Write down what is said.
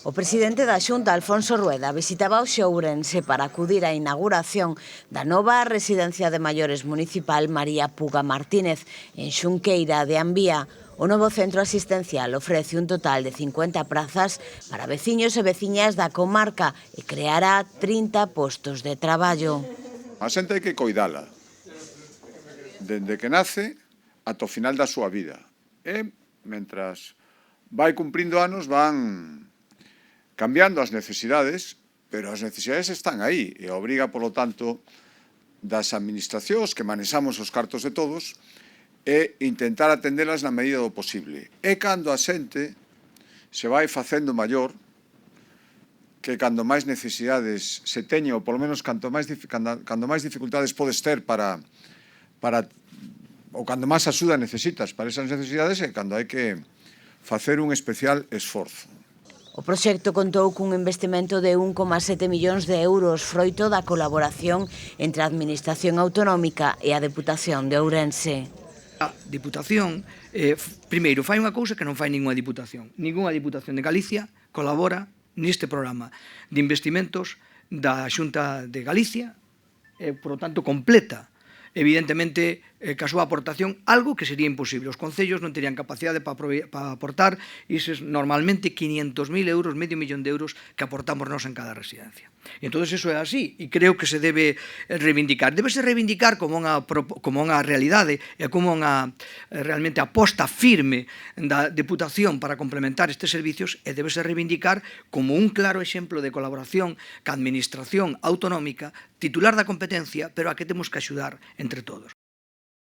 O presidente da Xunta, Alfonso Rueda, visitaba hoxe Ourense para acudir á inauguración da nova residencia de maiores municipal María Puga Martínez, en Xunqueira de Ambía. O novo centro asistencial ofrece un total de 50 prazas para veciños e veciñas da comarca e creará 30 postos de traballo. A xente hai que coidala, dende que nace ata o final da súa vida. E, mentras vai cumprindo anos, van cambiando as necesidades, pero as necesidades están aí e obriga, polo tanto, das administracións que manexamos os cartos de todos e intentar atendelas na medida do posible. E cando a xente se vai facendo maior, que cando máis necesidades se teñe, ou polo menos cando máis dificultades podes ter ou cando máis axuda necesitas para esas necesidades, é cando hai que facer un especial esforzo. O proxecto contou cun investimento de 1,7 millóns de euros froito da colaboración entre a Administración Autonómica e a Deputación de Ourense. A Diputación, primeiro, fai unha cousa que non fai ningunha Diputación. Ningunha Diputación de Galicia colabora neste programa de investimentos da Xunta de Galicia e, por lo tanto, completa evidentemente, ca súa aportación, algo que sería imposible. Os concellos non terían capacidade para aportar ises normalmente 500.000 euros, medio millón de euros que aportamos nós en cada residencia. E entón, eso é así, e creo que se debe reivindicar. Debe se reivindicar como unha realidade e como unha realmente aposta firme da Deputación para complementar estes servicios, e debe se reivindicar como un claro exemplo de colaboración ca Administración Autonómica, titular da competencia, pero a que temos que axudar entre todos.